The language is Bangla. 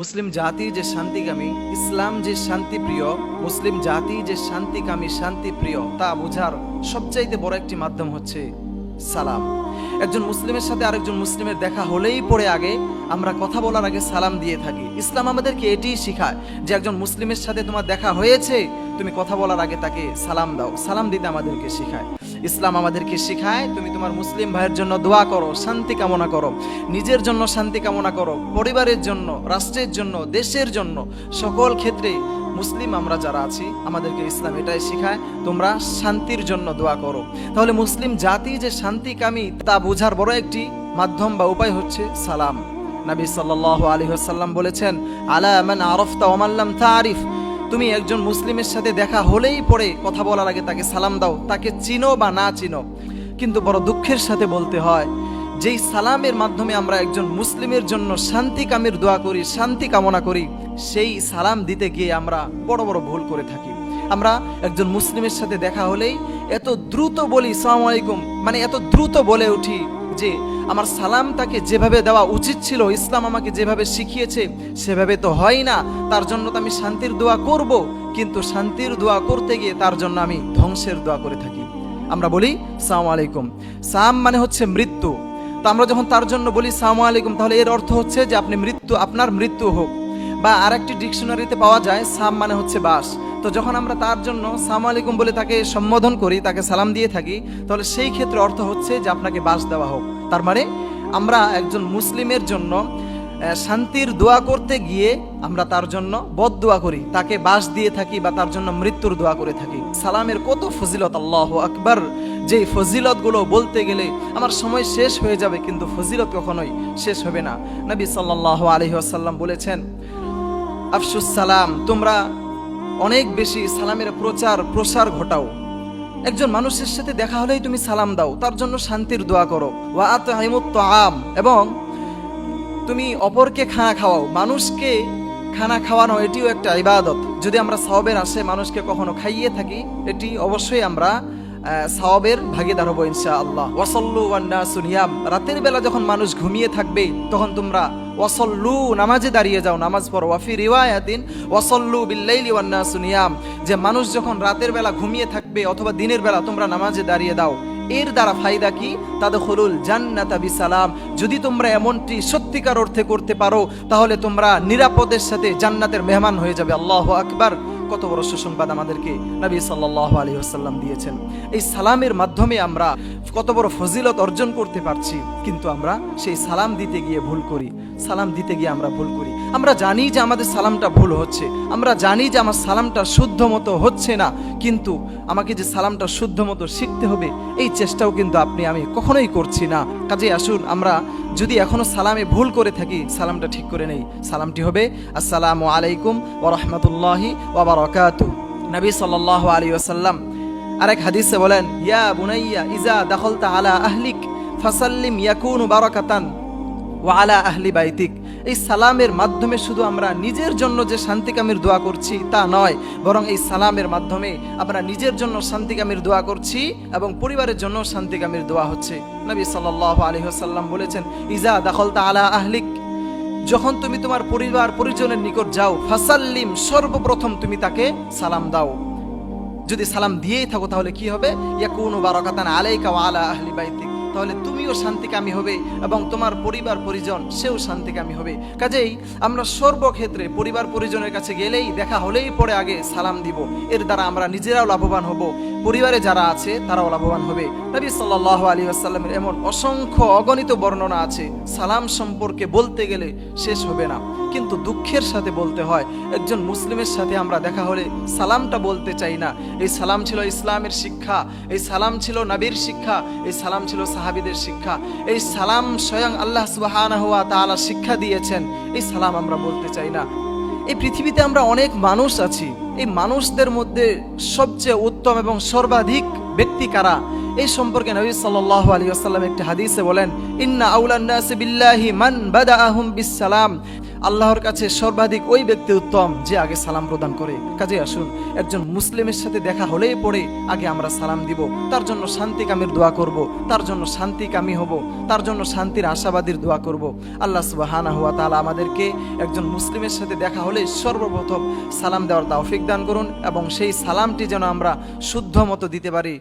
মুসলিম জাতি যে শান্তিকামী, ইসলাম যে শান্তিপ্রিয়, মুসলিম জাতি যে শান্তিকামী শান্তিপ্রিয় তা বোঝার সবচাইতে বড় একটি মাধ্যম হচ্ছে সালাম। একজন মুসলিমের সাথে আরেকজন মুসলিমের দেখা হলেই পরে আগে আমরা কথা বলার আগে সালাম দিয়ে থাকি। ইসলাম আমাদেরকে এটিই শেখায় যে একজন মুসলিমের সাথে তোমার দেখা হয়েছে, তুমি কথা বলার আগে তাকে সালাম দাও। সালাম দিতে আমাদেরকে শেখায় ইসলাম। আমাদেরকে শেখায় তুমি তোমার মুসলিম ভাইয়ের জন্য দোয়া করো, শান্তি কামনা করো, নিজের জন্য শান্তি কামনা করো, পরিবারের জন্য, রাষ্ট্রের জন্য, দেশের জন্য, সকল ক্ষেত্রে মুসলিম আমরা যারা আছি আমাদেরকে ইসলাম এটাই শেখায় তোমরা শান্তির জন্য দোয়া করো। তাহলে মুসলিম জাতি যে শান্তিকামী তা বোঝার বড় একটি মাধ্যম বা উপায় হচ্ছে সালাম। নবী সাল্লাল্লাহু আলাইহি ওয়াসাল্লাম বলেছেন, আলা মান আরাফতা ওয়া মান লাম তারিফ। তুমি একজন মুসলিমের সাথে দেখা হলেই পরে কথা বলার আগে তাকে সালাম দাও, তাকে চিনো বা না চিনো। কিন্তু বড় দুঃখের সাথে বলতে হয়, যেই সালামের মাধ্যমে আমরা একজন মুসলিমের জন্য শান্তিকামীর দোয়া করি, শান্তি কামনা করি, সেই সালাম দিতে গিয়ে আমরা বড় বড় ভুল করে থাকি। আমরা একজন মুসলিমের সাথে দেখা হলেই এত দ্রুত বলি আসসালামু আলাইকুম, মানে এত দ্রুত বলে উঠি যে আমার সালাম তাকে যেভাবে দেওয়া উচিত ছিল, ইসলাম আমাকে যেভাবে শিখিয়েছে সেভাবে তো হয় না, তার জন্য তো আমি শান্তির দোয়া করব। কিন্তু শান্তির দোয়া করতে গিয়ে তার জন্য আমি ধ্বংসের দোয়া করে থাকি। আমরা বলি আসসালামু আলাইকুম, সাম মানে হচ্ছে মৃত্যু। তো আমরা যখন তার জন্য বলি আসসালামু আলাইকুম, তাহলে এর অর্থ হচ্ছে যে আপনি মৃত্যু, আপনার মৃত্যু হোক। বা আরেকটি ডিকশনারিতে পাওয়া যায় সাম মানে হচ্ছে বাস। তো যখন আমরা তার জন্য আসসালামু আলাইকুম বলে তাকে সম্বোধন করি, তাকে সালাম দিয়ে থাকি, তাহলে সেই ক্ষেত্রে অর্থ হচ্ছে যে আপনাকে বাস দেওয়া হোক। তার মানে আমরা একজন মুসলিমের জন্য শান্তির দোয়া করতে গিয়ে আমরা তার জন্য বদদোয়া করি, তাকে বাস দিয়ে থাকি বা তার জন্য মৃত্যুর দোয়া করে থাকি। সালামের কত ফজিলত, আল্লাহু আকবার! যেই ফজিলতগুলো বলতে গেলে আমার সময় শেষ হয়ে যাবে, কিন্তু ফজিলত কখনোই শেষ হবে না। নবী সাল্লাল্লাহু আলাইহি ওয়াসাল্লাম বলেছেন, আফশুস সালাম, তোমরা অনেক বেশি সালামের প্রসার ঘটাও। একজন মানুষের সাথে দেখা হলেই তুমি সালাম দাও, তার জন্য শান্তির দোয়া করো। ওয়া আতঈমুত তাআম, এবং তুমি অপরকে খানা খাওয়াও। মানুষকে খানা খাওয়ানো এটিও একটা ইবাদত। যদি আমরা সওয়াবের আশে মানুষকে কখনো খাইয়ে থাকি, এটি অবশ্যই আমরা সওয়াবের ভাগীদার হবো ইনশাআল্লাহ। ওয়াসাল্লু ওয়ান নাসু নিয়াম, রাতের বেলা যখন মানুষ ঘুমিয়ে থাকবে তখন তোমরা ওয়াসাল্লু, নামাজে দাঁড়িয়ে যাও, নামাজ পড়ো। ওয়াফি রিওয়ায়াতিন ওয়াসাল্লু বিল্লাইলি ওয়ান নাসু নিয়াম, যে মানুষ যখন রাতের বেলা ঘুমিয়ে থাকবে অথবা দিনের বেলা তোমরা নামাজে দাঁড়িয়ে দাও। এর দ্বারা ফায়দা কি? তাদখুলুল জান্নাতা বিসালাম। যদি তোমরা এমনটি সত্যিকার অর্থে করতে পারো তাহলে তোমরা নিরাপদের সাথে জান্নাতের মেহমান হয়ে যাবে। আল্লাহু আকবার! কত বড় সুসংবাদ আমাদেরকে নবী সাল্লাল্লাহু আলাইহি ওয়াসাল্লাম দিয়েছেন। এই সালামের মাধ্যমে আমরা কত বড় ফজিলত অর্জন করতে পারছি, কিন্তু আমরা সেই সালাম দিতে গিয়ে ভুল করি। সালাম দিতে গিয়ে আমরা ভুল করি। আমরা জানি যে আমাদের সালামটা ভুল হচ্ছে, আমরা জানি যে আমার সালামটা শুদ্ধ মতো হচ্ছে না, কিন্তু আমাকে যে সালামটা শুদ্ধ মতো শিখতে হবে এই চেষ্টাও কিন্তু আপনি আমি কখনোই করছি না। কাজে আসুন, আমরা যদি এখনো সালামে ভুল করে থাকি সালামটা ঠিক করে নেই। সালামটি হবে আসসালামু আলাইকুম ওয়া রাহমাতুল্লাহি ওয়া বারাকাতুহু। নবী সাল্লাল্লাহু আলাইহি ওয়াসাল্লাম আরেক হাদিসে বলেন, ইয়া বুনাইয়া ইজা দাখালতা আলা আহলিক ফাসাল্লিম ইয়াকুনু বারাকাতান ওয়া আলা আহলি বাইতিক। এই সালামের মাধ্যমে শুধু আমরা নিজের জন্য যে শান্তিকামীর দোয়া করছি তা নয়, বরং এই সালামের মাধ্যমে আমরা নিজের জন্য শান্তিকামীর দোয়া করছি এবং পরিবারের জন্য শান্তিকামীর দোয়া হচ্ছে। নবী সাল্লাল্লাহু আলাইহি ওয়াসাল্লাম বলেছেন, ইজা দাখালতা আলা আহলিক, যখন তুমি তোমার পরিবার পরিজনের নিকট যাও, ফাসাল্লিম, সর্বপ্রথম তুমি তাকে সালাম দাও। যদি সালাম দিয়েই থাকো তাহলে কি হবে? ইয়াকুনু বারাকাতান আলাইকা ওয়া আলা আহলি বাইতিক, তাহলে তুমিও শান্তিকামী হবে এবং তোমার পরিবার পরিজন সেও শান্তিকামী হবে। কাজেই আমরা সর্বক্ষেত্রে পরিবার পরিজনের কাছে গেলেই, দেখা হলেই পরে আগে সালাম দিব। এর দ্বারা আমরা নিজেরাও লাভবান হব, পরিবারে যারা আছে তারাও লাভবান হবে। নবী সাল্লাল্লাহু আলাইহি ওয়াসাল্লামের এমন অসংখ্য অগণিত বর্ণনা আছে, সালাম সম্পর্কে বলতে গেলে শেষ হবে না। কিন্তু দুঃখের সাথে বলতে হয়, একজন মুসলিমের সাথে আমরা দেখা হলে সালামটা বলতে চাই না। এই সালাম ছিল ইসলামের শিক্ষা, এই সালাম ছিল নবীর শিক্ষা, এই সালাম ছিল সাহাবীদের শিক্ষা, এই সালাম স্বয়ং আল্লাহ সুবহানাহু ওয়া তাআলা শিক্ষা দিয়েছেন। এই সালাম আমরা বলতে চাই না। এই পৃথিবীতে আমরা অনেক মানুষ আছি, এই মানুষদের মধ্যে সবচেয়ে উত্তম এবং সর্বাধিক ব্যক্তি কারা? এই সম্পর্কে নবী সাল্লাল্লাহু আলাইহি ওয়াসাল্লাম একটি হাদিসে বলেন, ইন্না আউলান নাসি বিল্লাহি মান বাদাআহুম বিসসালাম। আল্লাহর কাছে সর্বাধিক ওই ব্যক্তি উত্তম যে আগে সালাম প্রদান করে। কাজে আসুন, একজন মুসলিমের সাথে দেখা হলেই পরে আগে আমরা সালাম দিব, তার জন্য শান্তিকামীর দোয়া করব, তার জন্য শান্তিকামী হব, তার জন্য শান্তির আশাবাদীর দোয়া করব। আল্লাহ সুবহানাহু ওয়া তাআলা আমাদেরকে একজন মুসলিমের সাথে দেখা হলে সর্বপ্রথম সালাম দেওয়ার তৌফিক দান করুন এবং সেই সালামটি যেন আমরা শুদ্ধ মতো দিতে পারি।